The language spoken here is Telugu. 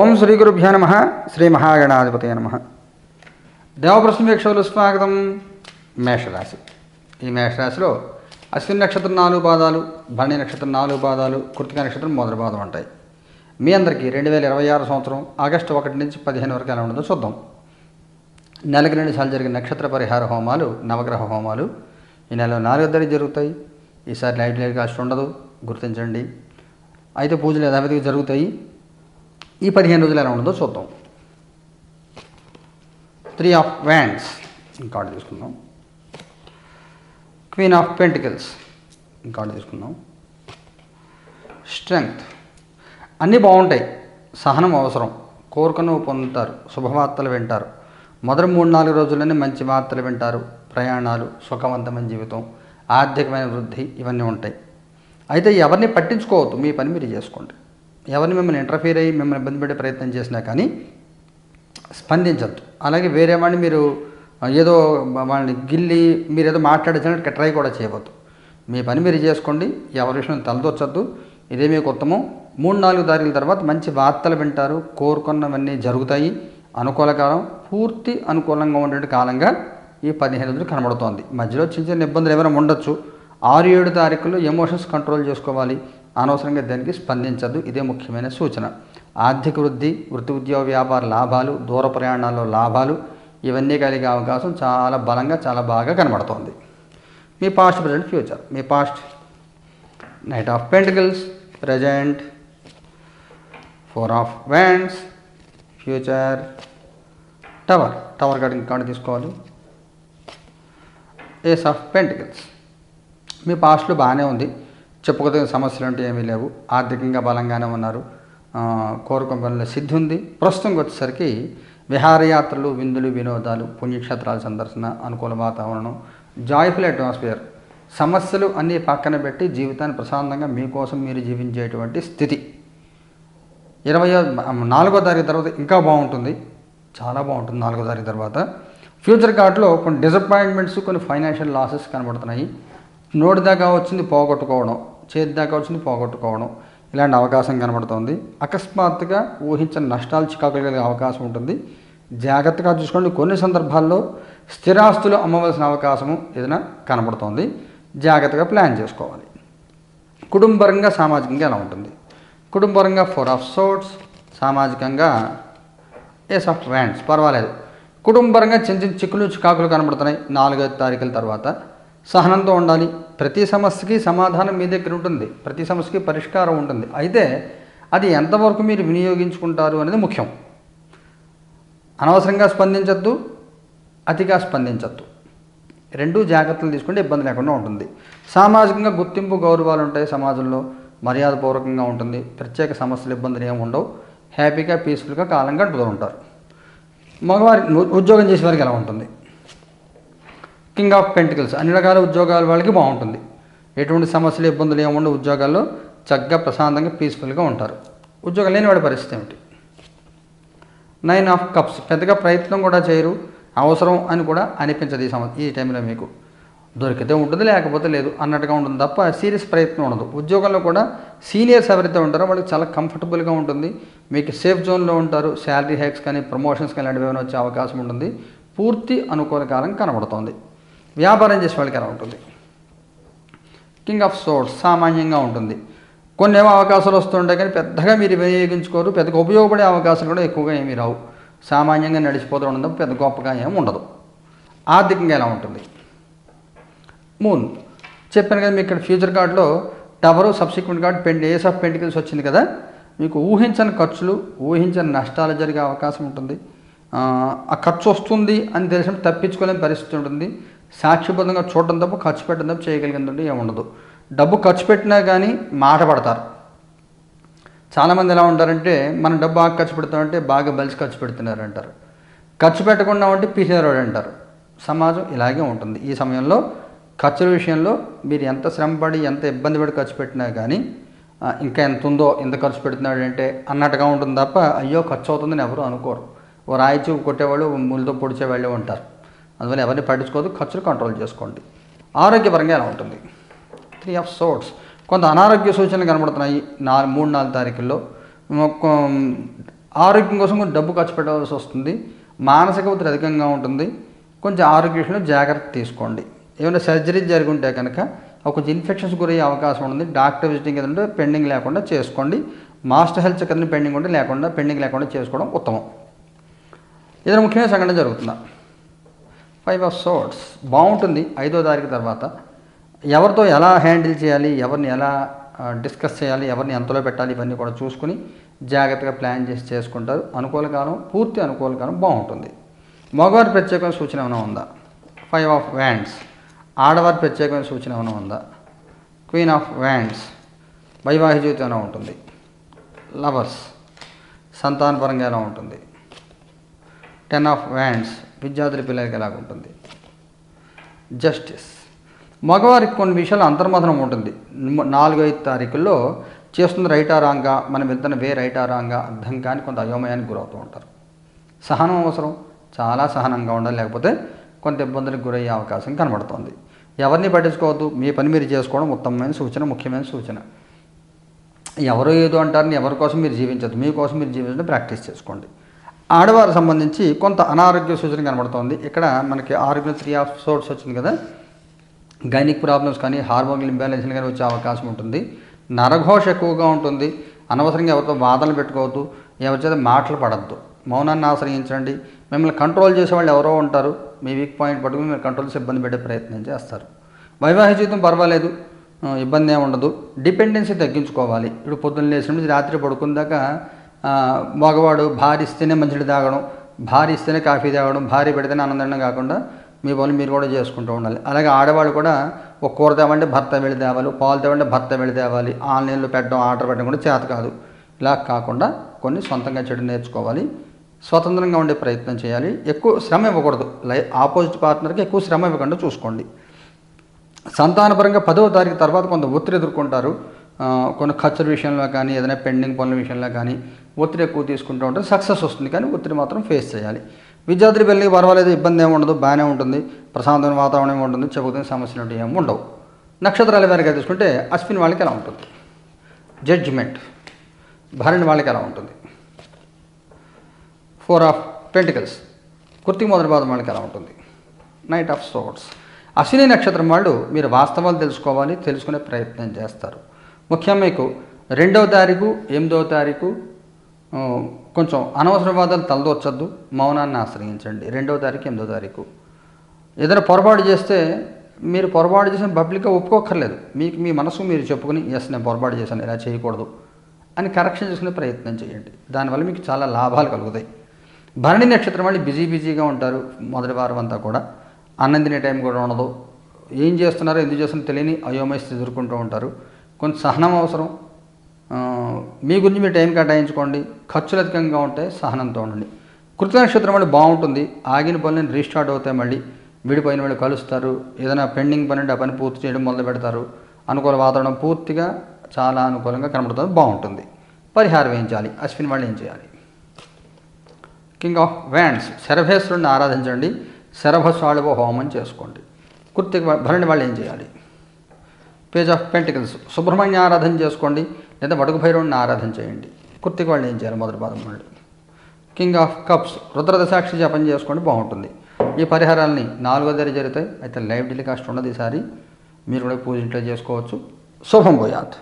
ఓం శ్రీ గురుభ్యో నమ. శ్రీ మహాగణాధిపతయ నమ. దేవప్రశ్న వీక్షకులు స్వాగతం. మేషరాశి. ఈ మేషరాశిలో అశ్విని నక్షత్రం 4 పాదాలు, భరణి నక్షత్రం 4 పాదాలు, కృత్తిక నక్షత్రం మొదటి పాదం ఉంటాయి. మీ అందరికీ 2026 సంవత్సరం ఆగస్టు 1 నుంచి 15 వరకు ఎలా ఉండదో చూద్దాం. నెలకి 2 సార్లు జరిగిన నక్షత్ర పరిహార హోమాలు, నవగ్రహ హోమాలు ఈ నెలలో 4వ తారీఖు జరుగుతాయి. ఈసారి లైట్ కాస్ట్ ఉండదు, గుర్తించండి. అయితే పూజలు యథావిధిగా జరుగుతాయి. ఈ 15 రోజులు ఎలా ఉండదో చూద్దాం. 3 ఆఫ్ వ్యాండ్స్ కార్డు తీసుకుందాం. క్వీన్ ఆఫ్ పెంటికల్స్ కార్డు తీసుకుందాం. స్ట్రెంగ్త్. అన్నీ బాగుంటాయి. సహనం అవసరం. కోరుకున్నవి పొందుతారు. శుభవార్తలు వింటారు. మొదటి 3-4 రోజుల్లోనే మంచి వార్తలు వింటారు. ప్రయాణాలు, సుఖవంతమైన జీవితం, ఆర్థికమైన వృద్ధి ఇవన్నీ ఉంటాయి. అయితే ఎవరిని పట్టించుకోవద్దు. మీ పని మీరు చేసుకోండి. ఎవరిని మిమ్మల్ని ఇంటర్ఫీర్ అయ్యి మిమ్మల్ని ఇబ్బంది పెట్టే ప్రయత్నం చేసినా కానీ స్పందించద్దు. అలాగే వేరే వాడిని మీరు ఏదో వాళ్ళని గిల్లి మీరు ఏదో మాట్లాడించినట్టు ట్రై కూడా చేయవద్దు. మీ పని మీరు చేసుకోండి. ఎవరి విషయం తలదొచ్చద్దు. ఇదే మీకు ఉత్తమం. 3-4 తారీఖుల తర్వాత మంచి వార్తలు వింటారు. కోరుకున్నవన్నీ జరుగుతాయి. అనుకూలకాలం, పూర్తి అనుకూలంగా ఉండే కాలంగా ఈ 15 రోజులు కనబడుతోంది. మధ్యలో చిన్న చిన్న ఇబ్బందులు ఏమైనా ఉండొచ్చు. 6-7 తారీఖుల్లో ఎమోషన్స్ కంట్రోల్ చేసుకోవాలి. అనవసరంగా దానికి స్పందించద్దు. ఇదే ముఖ్యమైన సూచన. ఆర్థిక వృద్ధి, వృత్తి ఉద్యోగ వ్యాపార లాభాలు, దూర ప్రయాణాల్లో లాభాలు ఇవన్నీ కలిగే అవకాశం చాలా బలంగా, చాలా బాగా కనబడుతోంది. మీ పాస్ట్, ప్రజెంట్, ఫ్యూచర్. మీ past knight of pentacles, present 4 of wands, future tower card తీసుకోవాలి. Ace of pentacles. మీ పాస్ట్లో బాగానే ఉంది. చెప్పుకోదగిన సమస్యలు అంటే ఏమీ లేవు. ఆర్థికంగా బలంగానే ఉన్నారు. కోరుకున్న పనుల సిద్ధి ఉంది. ప్రస్తుతం వచ్చేసరికి విహారయాత్రలు, విందులు, వినోదాలు, పుణ్యక్షేత్రాల సందర్శన, అనుకూల వాతావరణం, జాయ్ఫుల్ అట్మాస్ఫియర్. సమస్యలు అన్నీ పక్కన పెట్టి జీవితాన్ని ప్రశాంతంగా మీకోసం మీరు జీవించేటువంటి స్థితి. 24వ తారీఖు తర్వాత ఇంకా బాగుంటుంది. చాలా బాగుంటుంది 4వ తారీఖు తర్వాత. ఫ్యూచర్ కార్డులో కొన్ని డిసప్పాయింట్మెంట్స్, కొన్ని ఫైనాన్షియల్ లాసెస్ కనబడుతున్నాయి. నోటి దాకా వచ్చింది పోగొట్టుకోవడం, చేతి దాకా వచ్చింది పోగొట్టుకోవడం, ఇలాంటి అవకాశం కనబడుతుంది. అకస్మాత్తుగా ఊహించని నష్టాలు, చికాకులు కలిగే అవకాశం ఉంటుంది. జాగ్రత్తగా చూసుకోండి. కొన్ని సందర్భాల్లో స్థిరాస్తులు అమ్మవలసిన అవకాశము ఏదైనా కనబడుతోంది. జాగ్రత్తగా ప్లాన్ చేసుకోవాలి. కుటుంబపరంగా, సామాజికంగా ఎలా ఉంటుంది? కుటుంబపరంగా 4 ఆఫ్ సోర్డ్స్, సామాజికంగా ఏస్ ఆఫ్ వ్యాండ్స్. పర్వాలేదు. కుటుంబపరంగా చిన్న చిన్న చిక్కులు, చికాకులు కనబడుతున్నాయి. 4వ తారీఖుల తర్వాత సహనంతో ఉండాలి. ప్రతి సమస్యకి సమాధానం మీ దగ్గర ఉంటుంది. ప్రతి సమస్యకి పరిష్కారం ఉంటుంది. అయితే అది ఎంతవరకు మీరు వినియోగించుకుంటారు అనేది ముఖ్యం. అనవసరంగా స్పందించద్దు, అతిగా స్పందించద్దు. 2 జాగ్రత్తలు తీసుకుంటే ఇబ్బంది లేకుండా ఉంటుంది. సామాజికంగా గుర్తింపు, గౌరవాలు ఉంటాయి. సమాజంలో మర్యాదపూర్వకంగా ఉంటుంది. ప్రత్యేక సమస్యలు, ఇబ్బందులు ఏమి ఉండవు. హ్యాపీగా, పీస్ఫుల్గా కాలం గడుపుతూ ఉంటారు. మగవారి ఉద్యోగం చేసే వారికి ఎలా ఉంటుంది? King of pentacles. అన్ని రకాల ఉద్యోగాల వాళ్ళకి బాగుంటుంది. ఎటువంటి సమస్యలు, ఇబ్బందులు ఏముండవు. ఉద్యోగాల్లో చక్కగా, ప్రశాంతంగా, పీస్ఫుల్గా ఉంటారు. ఉద్యోగం లేని వాడి పరిస్థితి ఏమిటి? 9 ఆఫ్ కప్స్. పెద్దగా ప్రయత్నం కూడా చేయరు. అవసరం అని కూడా అనిపించదు. ఈ టైంలో మీకు దొరికితే ఉంటుంది, లేకపోతే లేదు అన్నట్టుగా ఉంటుంది తప్ప సీరియస్ ప్రయత్నం ఉండదు. ఉద్యోగంలో కూడా సీనియర్స్ ఎవరైతే ఉంటారో వాళ్ళకి చాలా కంఫర్టబుల్గా ఉంటుంది. మీకు సేఫ్ జోన్లో ఉంటారు. శాలరీ హైక్స్ కానీ, ప్రమోషన్స్ కానీ ఇలాంటివి ఏమైనా వచ్చే అవకాశం ఉంటుంది. పూర్తి అనుకూల కాలం కనబడుతోంది. వ్యాపారం చేసే వాళ్ళకి ఎలా ఉంటుంది? King of swords. సామాన్యంగా ఉంటుంది. కొన్ని ఏమో అవకాశాలు వస్తుంటాయి కానీ పెద్దగా మీరు వినియోగించుకోరు. పెద్దగా ఉపయోగపడే అవకాశాలు కూడా ఎక్కువగా ఏమీ రావు. సామాన్యంగా నడిచిపోతూ ఉండదు. పెద్ద గొప్పగా ఏమి ఉండదు. ఆర్థికంగా ఎలా ఉంటుంది? మూన్. చెప్పాను కదా మీకు ఇక్కడ ఫ్యూచర్ కార్డులో tower, subsequent card, ace of pentacles వచ్చింది కదా. మీకు ఊహించని ఖర్చులు, ఊహించని నష్టాలు జరిగే అవకాశం ఉంటుంది. ఆ ఖర్చు వస్తుంది అని తెలిసినప్పుడు తప్పించుకోలేని పరిస్థితి ఉంటుంది. సాక్షిబద్ధంగా చూడడం తప్ప, ఖర్చు పెట్టడం తప్ప చేయగలిగిందంటే ఏముండదు. డబ్బు ఖర్చు పెట్టినా కానీ మాట పడతారు. చాలామంది ఎలా ఉంటారంటే మనం డబ్బు బాగా ఖర్చు పెడతామంటే బాగా బలిసి ఖర్చు పెడుతున్నారు అంటారు. ఖర్చు పెట్టకుండా ఉంటే పీసేవాడు అంటారు. సమాజం ఇలాగే ఉంటుంది. ఈ సమయంలో ఖర్చుల విషయంలో మీరు ఎంత శ్రమపడి, ఎంత ఇబ్బంది పడి ఖర్చు పెట్టినా కానీ ఇంకా ఎంత ఉందో, ఎంత ఖర్చు పెడుతున్నాడు అంటే అన్నట్టుగా ఉంటుంది తప్ప అయ్యో ఖర్చు అవుతుందని ఎవరు అనుకోరు. ఓ రాయిచూ కొట్టేవాళ్ళు, ముళ్ళతో పొడిచేవాళ్ళే ఉంటారు. అందువల్ల ఎవరిని పట్టించుకోవద్దు. ఖర్చులు కంట్రోల్ చేసుకోండి. ఆరోగ్యపరంగా ఎలా ఉంటుంది? 3 ఆఫ్ సోర్డ్స్. కొంత అనారోగ్య సూచనలు కనబడుతున్నాయి 3-4 తారీఖుల్లో. ఆరోగ్యం కోసం కొంచెం డబ్బు ఖర్చు పెట్టవలసి వస్తుంది, మానసిక ఒత్తిడి అధికంగా ఉంటుంది, కొంచెం ఆరోగ్య విషయంలో జాగ్రత్త తీసుకోండి. ఏమైనా సర్జరీ జరిగి ఉంటే కనుక కొంచెం ఇన్ఫెక్షన్స్ గురయ్యే అవకాశం ఉంటుంది. డాక్టర్ విజిటింగ్ ఏదంటే పెండింగ్ లేకుండా చేసుకోండి. మాస్టర్ హెల్త్ చెకప్ పెండింగ్ ఉంటే పెండింగ్ లేకుండా చేసుకోవడం ఉత్తమం. ఏదైనా ముఖ్యమైన సంఘటన జరుగుతుందా? 5 ఆఫ్ సోర్డ్స్ బాగుంటుంది. 5వ తారీఖు తర్వాత ఎవరితో ఎలా హ్యాండిల్ చేయాలి, ఎవరిని ఎలా డిస్కస్ చేయాలి, ఎవరిని ఎంతలో పెట్టాలి, ఇవన్నీ కూడా చూసుకుని జాగ్రత్తగా ప్లాన్ చేసి చేసుకుంటారు. అనుకూల కాలం, పూర్తి అనుకూల కాలం బాగుంటుంది. మగవారి ప్రత్యేకమైన సూచన ఏమైనా ఉందా? 5 ఆఫ్ వ్యాండ్స్. ఆడవారి ప్రత్యేకమైన సూచన ఏమైనా ఉందా? Queen of wands. వైవాహిక జీవితం ఎలా ఉంటుంది? లవర్స్. సంతానపరంగా ఎలా ఉంటుంది? 10 ఆఫ్ వ్యాండ్స్. విద్యార్థుల పిల్లలకి ఎలాగ ఉంటుంది? జస్టిస్. మగవారికి కొన్ని విషయాలు అంతర్మథనం ఉంటుంది. 4-5 తారీఖుల్లో చేస్తుంది రైటా రాంగా, మనం వెళ్తున్న వే రైటా రాంగా అర్థం కాని కొంత అయోమయానికి గురవుతూ ఉంటారు. సహనం అవసరం, చాలా సహనంగా ఉండాలి, లేకపోతే కొంత ఇబ్బందులకు గురయ్యే అవకాశం కనబడుతుంది. ఎవరిని పట్టించుకోవద్దు, మీ పని మీరు చేసుకోవడం ఉత్తమమైన సూచన, ముఖ్యమైన సూచన. ఎవరో ఏదో అంటారని ఎవరి కోసం మీరు జీవించద్దు, మీకోసం మీరు జీవించడం ప్రాక్టీస్ చేసుకోండి. ఆడవారికి సంబంధించి కొంత అనారోగ్య సూచన కనబడుతోంది. ఇక్కడ మనకి ఆరోగ్యం 3 ఆఫ్ సోర్స్ వచ్చింది కదా, గైనిక్ ప్రాబ్లమ్స్ కానీ హార్మోనల్ ఇంబ్యాలెన్స్లు కానీ వచ్చే అవకాశం ఉంటుంది. నరఘోష ఎక్కువగా ఉంటుంది. అనవసరంగా ఎవరితో వాదనలు పెట్టుకోవద్దు, ఎవరి చేత మాటలు పడద్దు, మౌనాన్ని ఆశ్రయించండి. మిమ్మల్ని కంట్రోల్ చేసేవాళ్ళు ఎవరో ఉంటారు, మీ వీక్ పాయింట్ పట్టుకుని మీరు కంట్రోల్ చేసి ఇబ్బంది పెట్టే ప్రయత్నం చేస్తారు. వైవాహిక జీవితం పర్వాలేదు, ఇబ్బంది ఏమి ఉండదు. డిపెండెన్సీ తగ్గించుకోవాలి. ఇప్పుడు పొద్దున్న లేచిన నుంచి రాత్రి పడుకుందాకా మగవాడు భార్య ఇస్తేనే మంచిది తాగడం, భార్య ఇస్తేనే కాఫీ తాగడం, భార్య పెడితేనే ఆనందంగా కాకుండా మీ పనులు మీరు కూడా చేసుకుంటూ ఉండాలి. అలాగే ఆడవాళ్ళు కూడా ఒక కూర తేవంటే భర్త వెళ్ళి తేవాలి, పాలు తేవంటే భర్త వెళ్ళి తేవాలి, ఆన్లైన్లో పెట్టడం ఆర్డర్ పెట్టడం కూడా చేత కాదు. ఇలా కాకుండా కొన్ని సొంతంగా చెడు నేర్చుకోవాలి, స్వతంత్రంగా ఉండే ప్రయత్నం చేయాలి. ఎక్కువ శ్రమ ఇవ్వకూడదు, ఆపోజిట్ పార్ట్నర్కి ఎక్కువ శ్రమ ఇవ్వకుండా చూసుకోండి. సంతానపరంగా 10వ తారీఖు తర్వాత కొంత ఒత్తిడి ఎదుర్కొంటారు. కొన్ని ఖర్చుల విషయంలో కానీ, ఏదైనా పెండింగ్ పనుల విషయంలో కానీ ఒత్తిడి ఎక్కువ తీసుకుంటూ ఉంటే సక్సెస్ వస్తుంది, కానీ ఒత్తిడి మాత్రం ఫేస్ చేయాలి. విద్యార్థుల పిల్లలకి పర్వాలేదు, ఇబ్బంది ఏమి ఉండదు, బాగానే ఉంటుంది, ప్రశాంతమైన వాతావరణం ఉంటుంది, చెబుతున్న సమస్యలు ఏమి ఉండవు. నక్షత్రాల వారిగా తీసుకుంటే అశ్విని వాళ్ళకి ఎలా ఉంటుంది? జడ్జిమెంట్. భరణి వాళ్ళకి ఎలా ఉంటుంది? 4 ఆఫ్ పెంటికల్స్. కృత్తిక మొదటి పాదం వాళ్ళకి ఎలా ఉంటుంది? Knight of swords. అశ్విని నక్షత్రం వాళ్ళు మీరు వాస్తవాలు తెలుసుకోవాలి, తెలుసుకునే ప్రయత్నం చేస్తారు. ముఖ్యంగా మీకు 2వ తారీఖు 8వ తారీఖు కొంచెం అనవసర వాదాలు తలదొచ్చద్దు, మౌనాన్ని ఆశ్రయించండి. 2వ తారీఖు 8వ తారీఖు ఏదైనా పొరపాటు చేస్తే మీరు పొరపాటు చేసిన పబ్లిక్గా ఒప్పుకోక్కర్లేదు. మీకు మీ మనసు మీరు చెప్పుకుని ఎస్ నేను పొరపాటు చేశాను, ఇలా చేయకూడదు అని కరెక్షన్ చేసుకునే ప్రయత్నం చేయండి. దానివల్ల మీకు చాలా లాభాలు కలుగుతాయి. భరణి నక్షత్రం వాళ్ళు బిజీగా ఉంటారు. మొదటి వారం అంతా కూడా అన్నం తినే టైం కూడా ఉండదు, ఏం చేస్తున్నారో ఎందుకు చేస్తున్నారో తెలియని అయోమయ స్థితి ఎదుర్కొంటూ ఉంటారు. కొంత సహనం అవసరం. మీ గురించి మీరు టైం కేటాయించుకోండి. ఖర్చులు అధికంగా ఉంటాయి, సహనంతో ఉండండి. కృత్తిక నక్షత్రం వాళ్ళు బాగుంటుంది, ఆగిన పనులను రీస్టార్ట్ అవుతాయి, మళ్ళీ విడిపోయిన వాళ్ళు కలుస్తారు. ఏదైనా పెండింగ్ పని ఉంటే ఆ పని పూర్తి చేయడం మొదలు పెడతారు. అనుకూల వాతావరణం పూర్తిగా చాలా అనుకూలంగా కనబడుతుంది, బాగుంటుంది. పరిహారం ఏం చేయాలి? అశ్విని వాళ్ళు ఏం చేయాలి? King of wands. శరభేశ్వరుడిని ఆరాధించండి, శరభస్వాళవ హోమం చేసుకోండి. కృత్తిక భరణి వాళ్ళు ఏం చేయాలి? Page of pentacles. సుబ్రహ్మణ్య ఆరాధన చేసుకోండి, లేదా వడుగు భైరవుడిని ఆరాధన చేయండి. కృత్తిక వాళ్ళు ఏం చేయాలి? మొదటి పాదం వాళ్ళు. King of cups. రుద్రదశాక్షి జపం చేసుకోండి, బాగుంటుంది. ఈ పరిహారాలని 4వ తారీఖు జరుగుతాయి. అయితే లైవ్ టెలికాస్ట్ ఉన్నది ఈసారి, మీరు కూడా పూజ ఇంట్లో చేసుకోవచ్చు. శుభం భూయాత్.